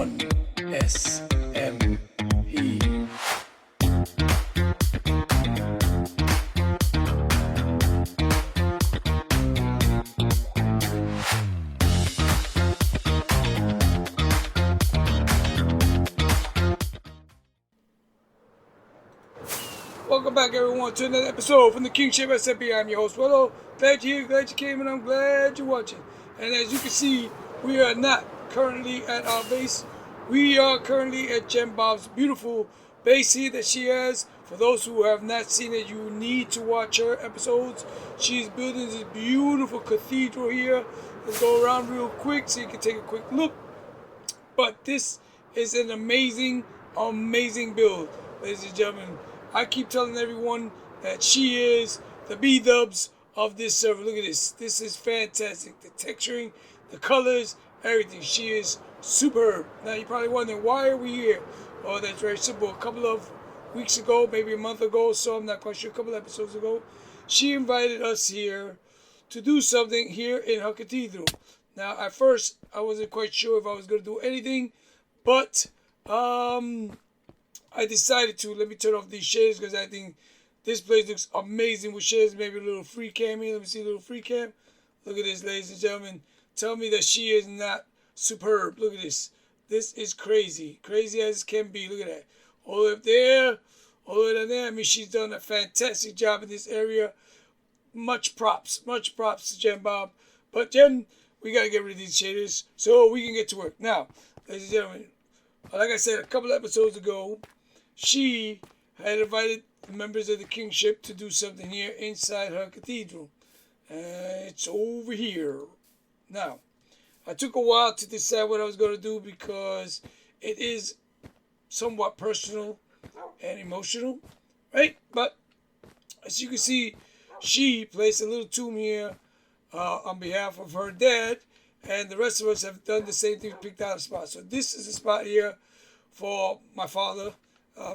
SMP. Welcome back, everyone, to another episode from the Kinship SMP. I'm your host, Uelo. Glad you're here, glad you came, and I'm glad you're watching. And as you can see, we are not currently at our base. We are currently at Jennbob's beautiful base here that she has. For those who have not seen it, you need to watch her episodes. She's building this beautiful cathedral here. Let's go around real quick so you can take a quick look. But this is an amazing, amazing build, ladies and gentlemen. I keep telling everyone that she is the B-dubs of this server. Look at this. This is fantastic. The texturing, the colors, everything. She is superb. Now, you're probably wondering, why are we here? Oh, that's very simple. A couple of weeks ago, maybe a month ago, so I'm not quite sure, a couple of episodes ago, she invited us here to do something here in her cathedral. Now, at first, I wasn't quite sure if I was going to do anything, but I decided to. Let me turn off these shaders because I think this place looks amazing with shaders. Maybe a little free cam here. Let me see a little free cam. Look at this, ladies and gentlemen. Tell me that she is not superb. Look at this. This is crazy. Crazy as it can be. Look at that. All the way up there. All the way down there. I mean, she's done a fantastic job in this area. Much props to Jennbob. But Jen, we got to get rid of these shaders so we can get to work. Now, ladies and gentlemen, like I said a couple of episodes ago, she had invited members of the kingship to do something here inside her cathedral. It's over here. Now, I took a while to decide what I was going to do because it is somewhat personal and emotional, right? But as you can see, she placed a little tomb here on behalf of her dad, and the rest of us have done the same thing, picked out a spot. So this is a spot here for my father,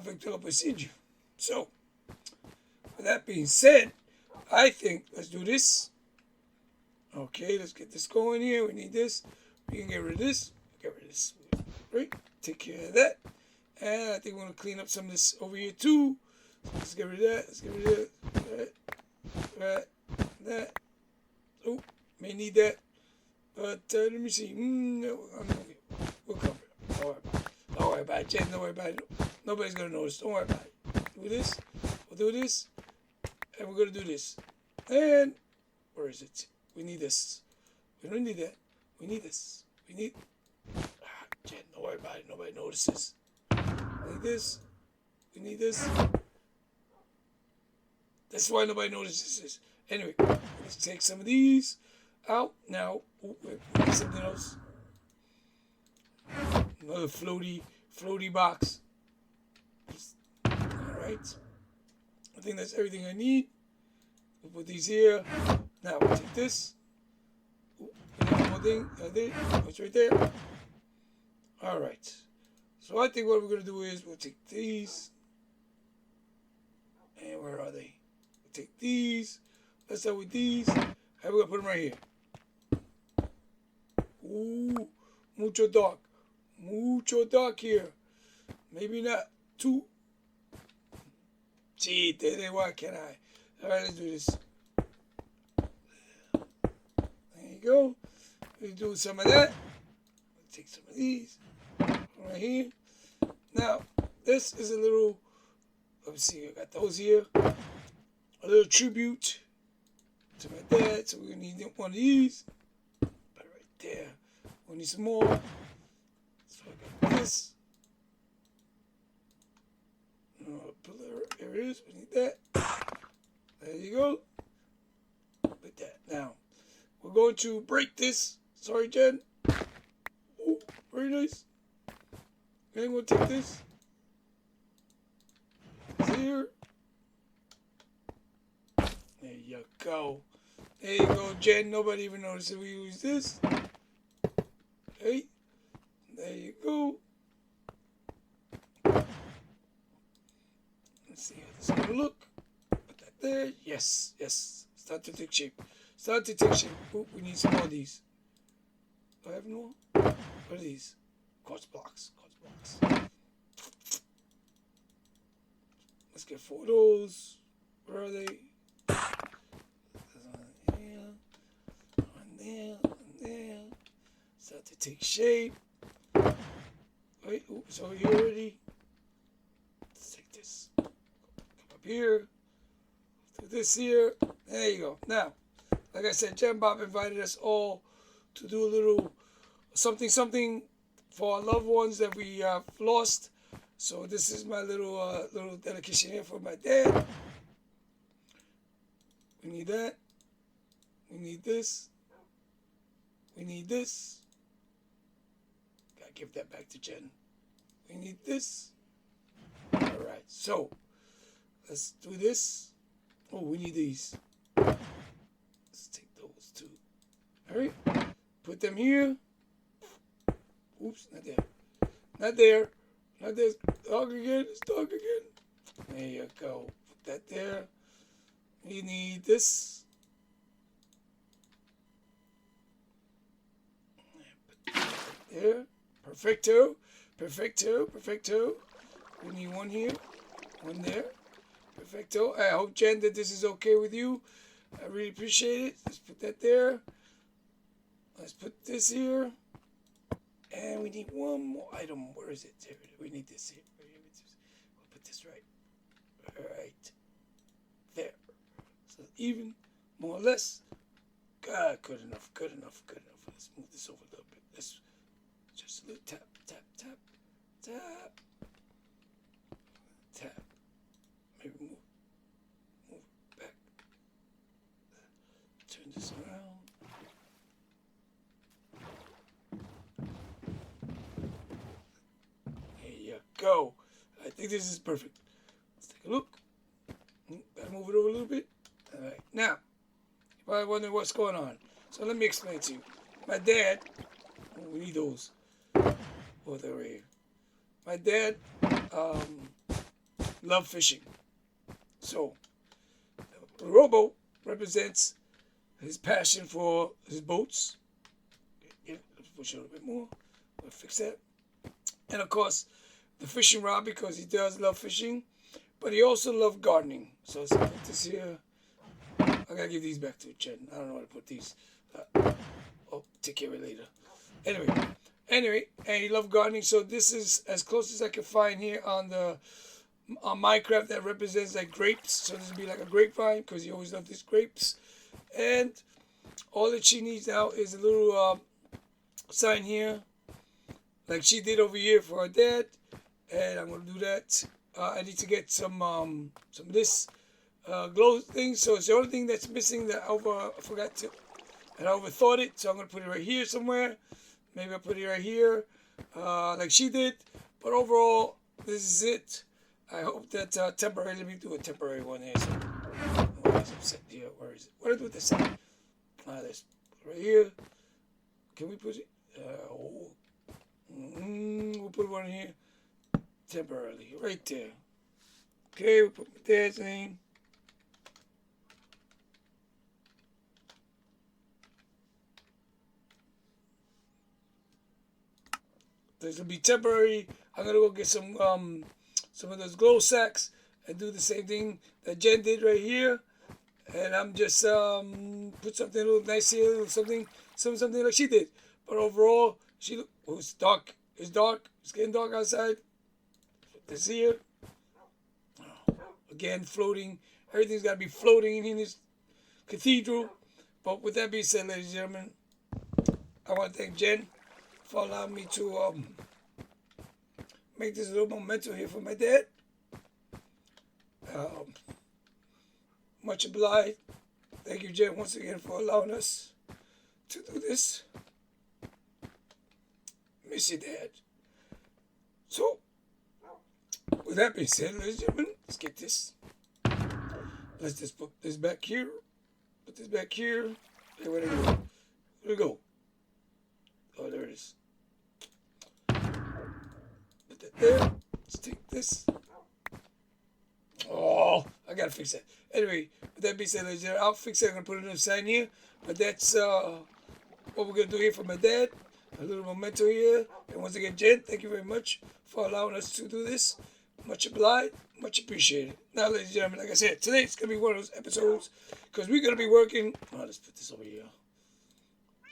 Victor Jr. So, with that being said, I think let's do this. Okay, let's get this going here. We need this. We can get rid of this. Get rid of this. Right? Take care of that. And I think we're going to clean up some of this over here too. So let's get rid of that. Let's get rid of that. Oh, may need that. But let me see. No, we'll cover it. Don't worry about it, Jen. Don't worry about it. Nobody's going to notice. Don't worry about it. Do this. We'll do this. And we're going to do this. And where is it? We need this. We don't need that. We need this. We need... Jen, don't worry about it. Nobody notices. We need this. We need this. That's why nobody notices this. Anyway, let's take some of these out. Now, we need something else. Another floaty box. Alright. I think that's everything I need. We'll put these here. Now we'll take this. Ooh, one more thing. It's right there. Alright. So I think what we're going to do is we'll take these. And where are they? We'll take these. Let's start with these. And we're going to put them right here. Ooh, mucho dark. Mucho dark here. Maybe not too. Gee, why can't I? Alright, let's do this. There you go. Let's do some of that. Let's take some of these. Right here. Now, this is a little, let me see, I got those here. A little tribute to my dad. So we're going to need one of these. Put it right there. We'll need some more. So I got this. There it is. We need that. There you go. Like that. Now, we're going to break this. Sorry, Jen. Oh, very nice. And we'll take this. It's here. There you go. There you go, Jen. Nobody even noticed we use this. Okay. There you go. Let's see how this is going to look. Put that there. Yes. Start to take shape. Oh, we need some more of these. Do I have more? What are these? quartz blocks. Let's get 4 of those. Where are they? One there. Start to take shape. Wait, oops, over here already. Let's take this. Come up here. Do this here. There you go. Now, like I said, Jennbob invited us all to do a little something for our loved ones that we lost. So this is my little dedication here for my dad. We need that. We need this. We need this. Gotta give that back to Jen. We need this. Alright, so let's do this. Oh, we need these. Let's take those two. Alright. Put them here. Oops, not there. Not there. Not there. It's dark again. It's dark again. There you go. Put that there. We need this. Put that there. Perfecto. Perfecto. Perfecto. We need one here. One there. Perfecto. I hope, Jen, that this is okay with you. I really appreciate it. Let's put that there. Let's put this here. And we need one more item. Where is it? We need this here. We'll put this right. Right. There. So even, more or less. God, good enough, good enough, good enough. Let's move this over a little bit. Let's just a little tap, tap, tap, tap, tap. Maybe move it back. Turn this around. Go. I think this is perfect. Let's take a look. Gotta move it over a little bit. Alright. Now, you probably wondering what's going on. So let me explain to you. My dad, we need those. Oh, they're right here. My dad loved fishing. So, the rowboat represents his passion for his boats. Yeah, let's push it a little bit more. We'll fix that. And of course, the fishing rod, because he does love fishing, but he also loved gardening. So let's put this here. I gotta give these back to Jen. I don't know how to put these. I'll take care of it later. Anyway, and he loved gardening. So this is as close as I can find here on Minecraft that represents like grapes. So this would be like a grapevine because he always loved his grapes. And all that she needs now is a little sign here, like she did over here for her dad. And I'm gonna do that. I need to get some of this glow thing. So it's the only thing that's missing that I forgot to, and I overthought it. So I'm gonna put it right here somewhere. Maybe I'll put it right here, like she did. But overall, this is it. I hope that temporary. Let me do a temporary one here. So, where is it set here? Where is it? What do I do with the set? This right here. Can we put it? We'll put one here. Temporarily, right there. Okay, we'll put my dad's name. This will be temporary. I'm gonna go get some of those glow sacks and do the same thing that Jen did right here. And I'm just put something a little nice here, something like she did. But overall, it's dark. It's dark. It's getting dark outside. This here, again, floating. Everything's got to be floating in this cathedral. But with that being said, ladies and gentlemen, I want to thank Jen for allowing me to make this a little memento here for my dad. Much obliged. Thank you, Jen, once again for allowing us to do this. Miss you, Dad. So, with that being said, ladies and gentlemen, let's get this. Let's just put this back here. Put this back here. Okay, where did it go? Where'd it go? Oh, there it is. Put that there. Let's take this. Oh, I gotta fix that. Anyway, with that being said, ladies and gentlemen, I'll fix it. I'm gonna put another sign here. But that's what we're gonna do here for my dad. a little memento here. And once again, Jen, thank you very much for allowing us to do this. Much obliged, much appreciated. Now, ladies and gentlemen, like I said, today it's going to be one of those episodes because we're going to be working. Oh, let's put this over here.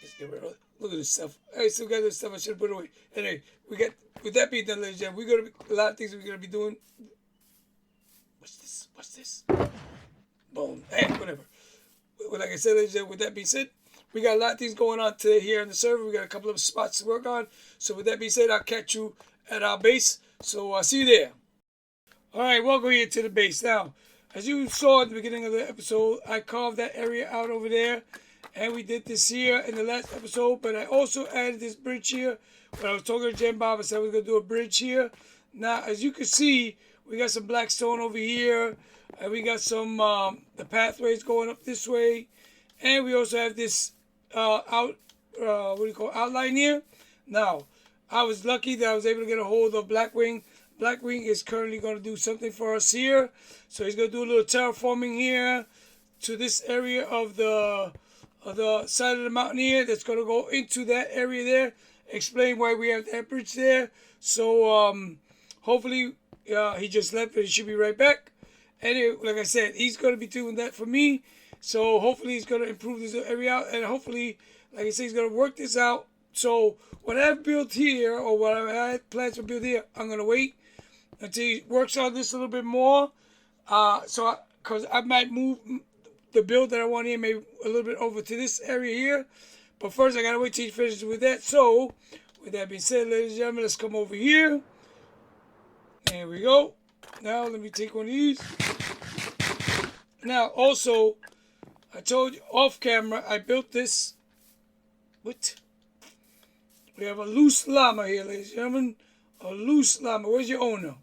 Let's get rid of it. Look at this stuff. I still got this stuff I should have put away. Anyway, we got, with that being done, ladies and gentlemen, we're going to be, a lot of things we're going to be doing. What's this? What's this? Bone. Hey, whatever. Well, like I said, ladies and gentlemen, with that being said, we got a lot of things going on today here on the server. We got a couple of spots to work on. So with that being said, I'll catch you at our base. So I'll see you there. All right, welcome here to the base. Now, as you saw at the beginning of the episode, I carved that area out over there. And we did this here in the last episode. But I also added this bridge here. When I was talking to Jennbob, I said we're going to do a bridge here. Now, as you can see, we got some black stone over here. And we got some, the pathways going up this way. And we also have this outline here. Now, I was lucky that I was able to get a hold of Blackwing. Blackwing is currently going to do something for us here. So he's going to do a little terraforming here to this area of the side of the mountain here. That's going to go into that area there. Explain why we have that bridge there. So hopefully he just left, but he should be right back. And like I said, he's going to be doing that for me. So hopefully he's going to improve this area out. And hopefully, like I said, he's going to work this out. So what I've built here, or what I had plans to build here, I'm going to wait until he works on this a little bit more. Because I might move the build that I want here maybe a little bit over to this area here. But first, I got to wait till he finishes with that. So with that being said, ladies and gentlemen, let's come over here. There we go. Now let me take one of these. Now also, I told you off camera, I built this. What? We have a loose llama here, ladies and gentlemen. A loose llama. Where's your owner?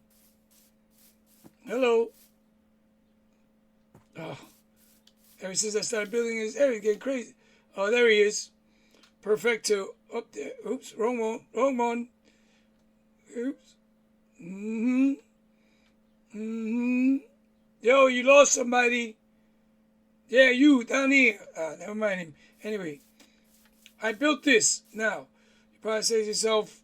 Hello. Oh. Ever since I started building this area, getting crazy. Oh, there he is. Perfecto. Up there. Oops, wrong one. Wrong one. Oops. Yo, you lost somebody. Yeah, you down here. Never mind him. Anyway, I built this. Now, you probably say to yourself,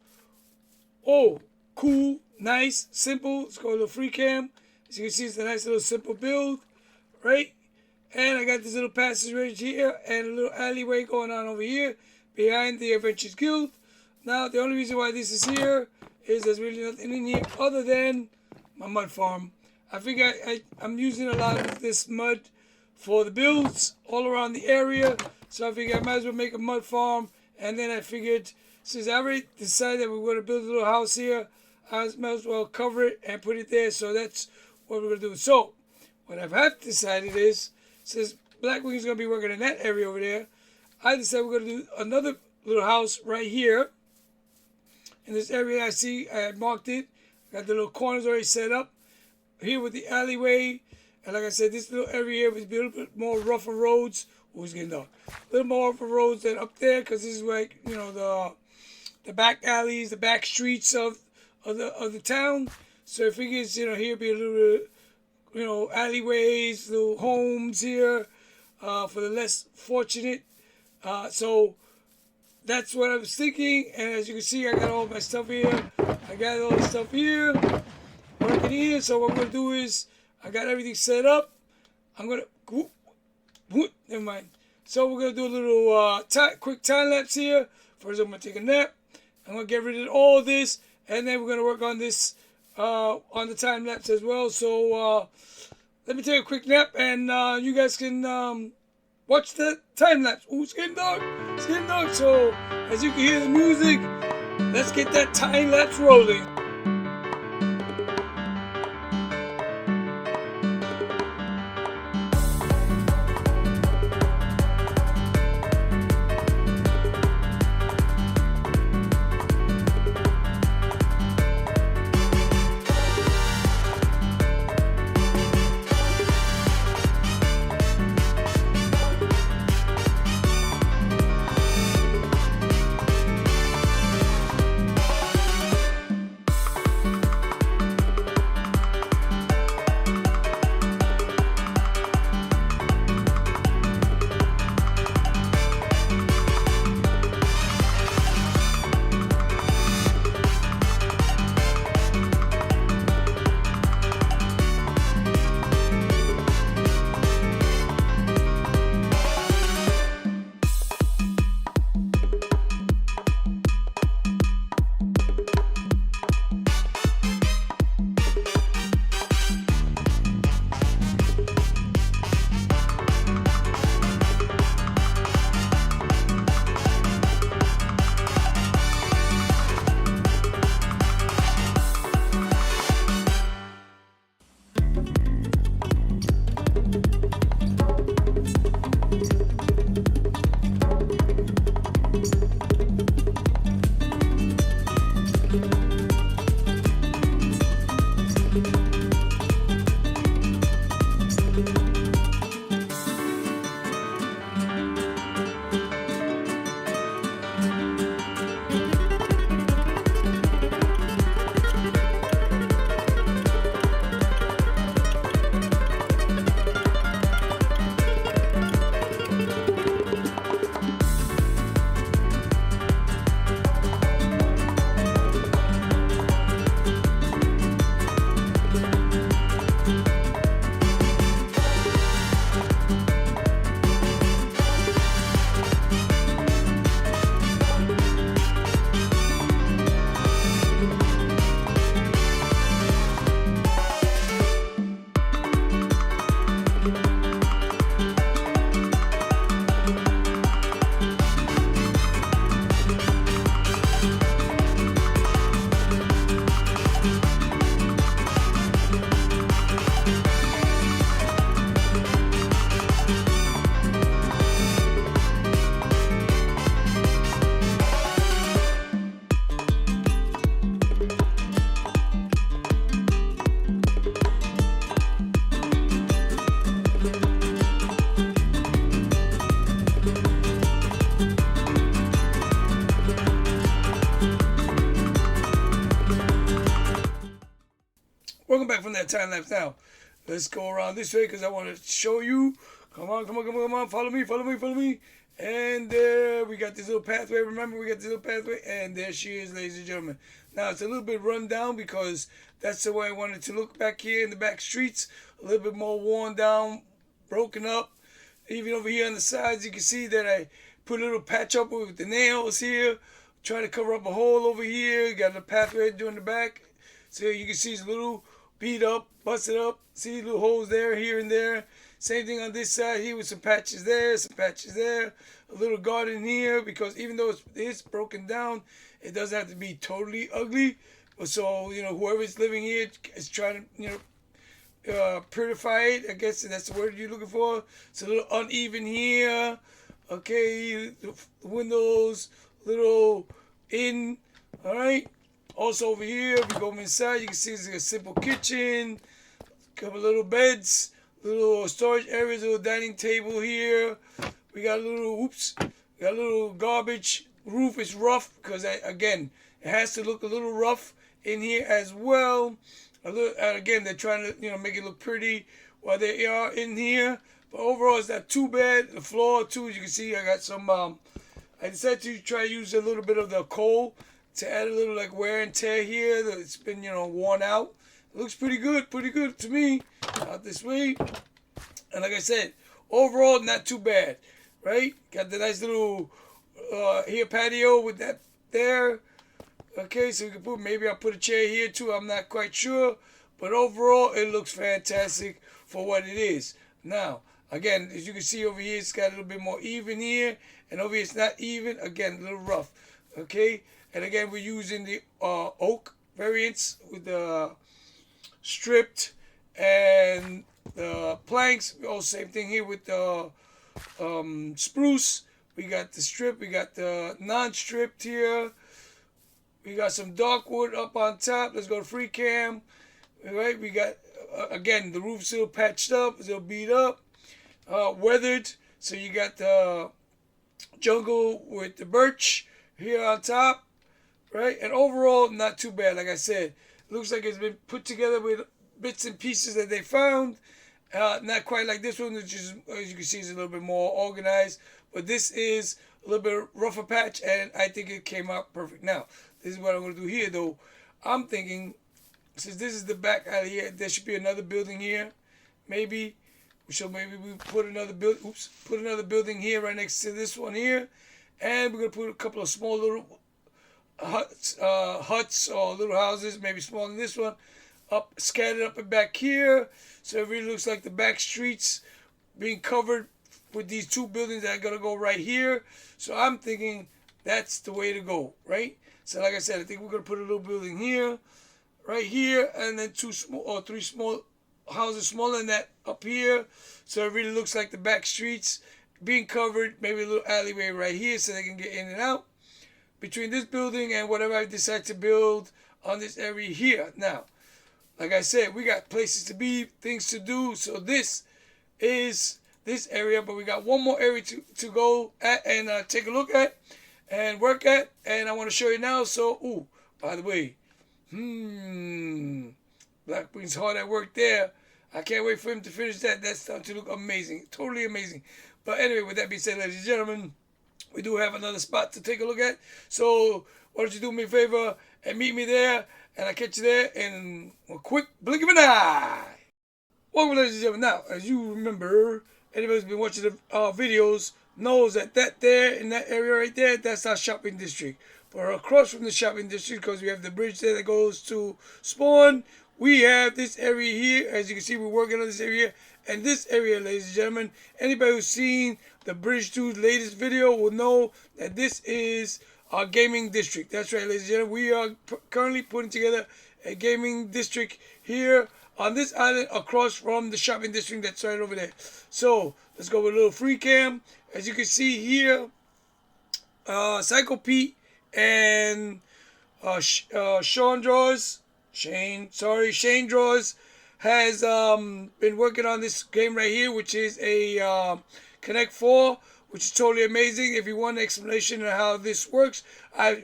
oh, cool, nice, simple. Let's go a little free cam. As you can see, it's a nice little simple build, right? And I got this little passage right here and a little alleyway going on over here behind the Adventures Guild. Now, the only reason why this is here is there's really nothing in here other than my mud farm. I figure I'm using a lot of this mud for the builds all around the area. So I figured I might as well make a mud farm. And then I figured, since I already decided that we're going to build a little house here, I might as well cover it and put it there. So that's what we're going to do. So what I've decided is, since Blackwing is going to be working in that area over there, I decided we're going to do another little house right here. In this area I see, I had marked it. Got the little corners already set up. Here with the alleyway. And like I said, this little area here was a little bit more rougher roads. Oh, it's getting dark. A little more rougher roads than up there, because this is like, you know, the back alleys, the back streets of the town. So I figured, you know, here be a little, you know, alleyways, little homes here for the less fortunate. So that's what I was thinking. And as you can see, I got all my stuff here. I got all the stuff here, working here. So what I'm going to do is, I got everything set up. I'm going to, never mind. So we're going to do a little quick time lapse here. First, I'm going to take a nap. I'm going to get rid of all this. And then we're going to work on this, on the time lapse as well. So let me take a quick nap, and you guys can watch the time lapse. Oh, it's getting dark. It's getting dark. So as you can hear the music, let's get that time lapse rolling. from that time lapse. Now, let's go around this way because I want to show you. Come on, come on, come on, come on. Follow me, follow me, follow me. And there we got this little pathway. Remember, we got this little pathway. And there she is, ladies and gentlemen. Now, it's a little bit run down because that's the way I wanted to look back here in the back streets. A little bit more worn down, broken up. Even over here on the sides, you can see that I put a little patch up with the nails here. Trying to cover up a hole over here. Got the pathway doing the back. So you can see it's a little beat up, busted up. See little holes there, here and there. Same thing on this side here with some patches there, some patches there. A little garden here because even though it's broken down, it doesn't have to be totally ugly. So, you know, whoever's living here is trying to, you know, purify it. I guess that's the word you're looking for. It's a little uneven here. Okay, the windows, little in. All right. Also over here, if you go inside, you can see it's a simple kitchen, a couple little beds, little storage areas, little dining table here. We got a little, we got a little garbage. Roof is rough because, again, it has to look a little rough in here as well. A little, and again, they're trying to, you know, make it look pretty while they are in here. But overall, it's not too bad. The floor, too, as you can see, I got some, I decided to try to use a little bit of the coal to add a little like wear and tear here. It's been, you know, worn out. It looks pretty good to me. Out this way. And like I said, overall, not too bad, right? Got the nice little here patio with that there. Okay, so you can put, maybe I'll put a chair here too. I'm not quite sure. But overall, it looks fantastic for what it is. Now, again, as you can see over here, it's got a little bit more even here. And over here, it's not even. Again, a little rough. Okay? And again, we're using the oak variants with the stripped and the planks. Oh, same thing here with the spruce. We got the strip. We got the non-stripped here. We got some dark wood up on top. Let's go to free cam. All right, we got, again, the roof's still patched up. It's still beat up. Weathered. So you got the jungle with the birch here on top. Right? And overall, not too bad. Like I said, looks like it's been put together with bits and pieces that they found. Not quite like this one, which is, as you can see, is a little bit more organized. But this is a little bit rougher patch, and I think it came out perfect. Now, this is what I'm going to do here, though. I'm thinking, since this is the back out of here, there should be another building here. Maybe we put another building. Oops, put another building here right next to this one here, and we're going to put a couple of small little huts or little houses, maybe smaller than this one, up scattered up and back here. So it really looks like the back streets being covered with these two buildings that are gonna go right here. So I'm thinking that's the way to go, right? So like I said, I think we're gonna put a little building here, right here, and then two small or three small houses smaller than that up here. So it really looks like the back streets being covered. Maybe a little alleyway right here so they can get in and out between this building and whatever I decide to build on this area here. Now, like I said, we got places to be, things to do. So this is this area, but we got one more area to go at and take a look at and work at. And I want to show you now. So, ooh, by the way, Black Queen's hard at work there. I can't wait for him to finish that. That's starting to look amazing. Totally amazing. But anyway, with that being said, ladies and gentlemen, we do have another spot to take a look at. So why don't you do me a favor and meet me there, and I'll catch you there in a quick blink of an eye. Welcome, ladies and gentlemen. Now, as you remember, anybody who's been watching the videos knows that there in that area right there, that's our shopping district. But across from the shopping district, because we have the bridge there that goes to Spawn, we have this area here. As you can see, we're working on this area. And this area, ladies and gentlemen, anybody who's seen the British Dude's latest video will know that this is our gaming district. That's right, ladies and gentlemen. We are currently putting together a gaming district here on this island across from the shopping district that's right over there. So let's go with a little free cam. As you can see here, Psycho Pete and Shane Draws has been working on this game right here, which is a Connect 4, which is totally amazing. If you want an explanation of how this works, I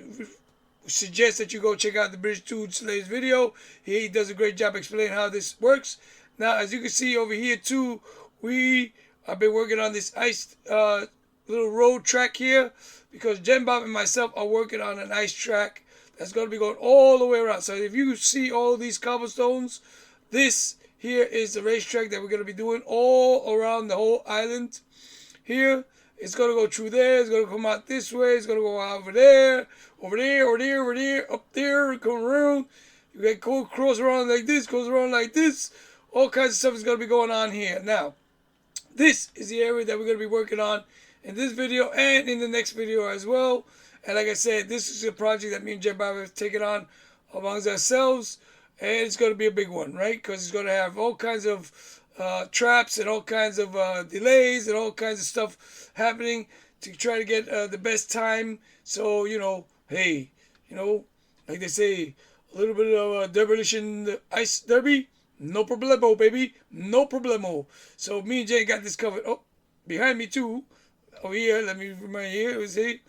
suggest that you go check out the British Dude's latest video. He does a great job explaining how this works. Now, as you can see over here too, I've been working on this ice little road track here because Jennbob and myself are working on an ice track that's going to be going all the way around. So if you see all these cobblestones, this here is the racetrack that we're going to be doing all around the whole island here. It's going to go through there. It's going to come out this way. It's going to go out over there, over there, over there, over there, up there, come around. You get cross around like this, goes around like this. All kinds of stuff is going to be going on here. Now, this is the area that we're going to be working on in this video and in the next video as well. And like I said, this is a project that me and Jennbob have taken on amongst ourselves. And it's going to be a big one, right? Because it's going to have all kinds of traps and all kinds of delays and all kinds of stuff happening to try to get the best time. So, you know, hey, you know, like they say, a little bit of demolition ice derby. No problemo, baby. No problemo. So me and Jay got this covered. Oh, behind me too. Over here, let me remind you here. See?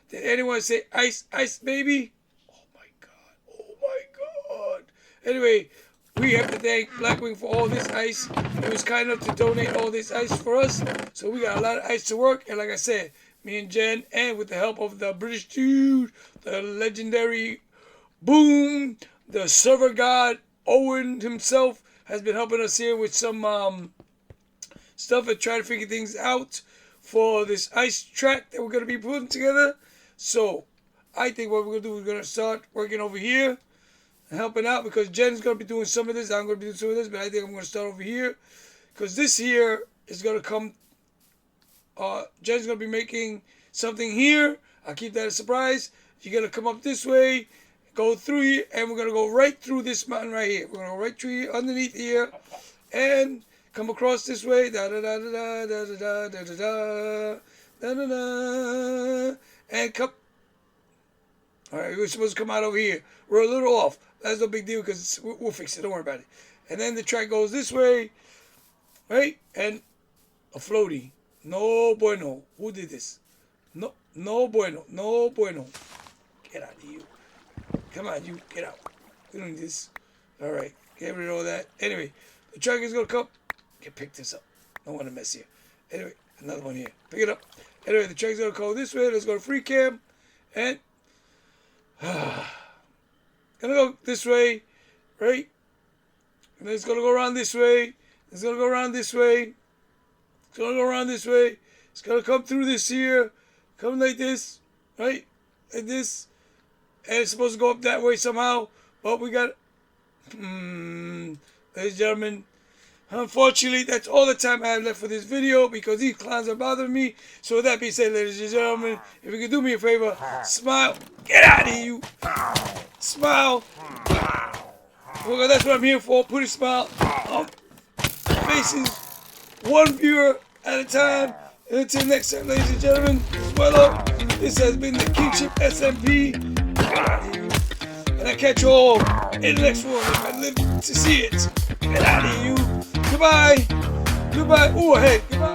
Did anyone say ice, ice, baby? Oh my God. Oh my God. Anyway, we have to thank Blackwing for all this ice. He was kind enough to donate all this ice for us. So we got a lot of ice to work. And like I said, me and Jen, and with the help of the British Dude, the legendary Boom, the server god, Owen himself, has been helping us here with some stuff and trying to figure things out for this ice track that we're going to be putting together. So I think what we're going to do, we're going to start working over here and helping out because Jen's going to be doing some of this. I'm going to be doing some of this, but I think I'm going to start over here because this here is going to come. Jen's going to be making something here. I'll keep that a surprise. You're going to come up this way, go through here, and we're going to go right through this mountain right here. We're going to go right through here, underneath here, and come across this way. Da da da da da da da da da da da da. And come. All right, we're supposed to come out over here. We're a little off. That's no big deal because we'll fix it. Don't worry about it. And then the track goes this way, right? And a floaty. No bueno. Who did this? No, no bueno. No bueno. Get out of here. Come on, you get out. We don't need this. All right, get rid of all that. Anyway, the track is gonna come. Get pick this up. Don't want to mess here. Anyway, another one here. Pick it up. Anyway, the track's gonna go this way. Let's go to free cam, and gonna go this way, right? And then it's gonna go around this way. It's gonna go around this way. It's gonna go around this way. It's gonna come through this here. Come like this, right? Like this. And it's supposed to go up that way somehow. But we got... ladies and gentlemen, unfortunately, that's all the time I have left for this video because these clowns are bothering me. So with that being said, ladies and gentlemen, if you can do me a favor, smile. Get out of here, you. Smile. Well, that's what I'm here for. Put a smile on faces. One viewer at a time. And until next time, ladies and gentlemen, Uelo, this has been the Kinship SMP. And I catch you all in the next one if I live to see it. Get out of here, you. Goodbye. Goodbye. Oh, hey. Goodbye.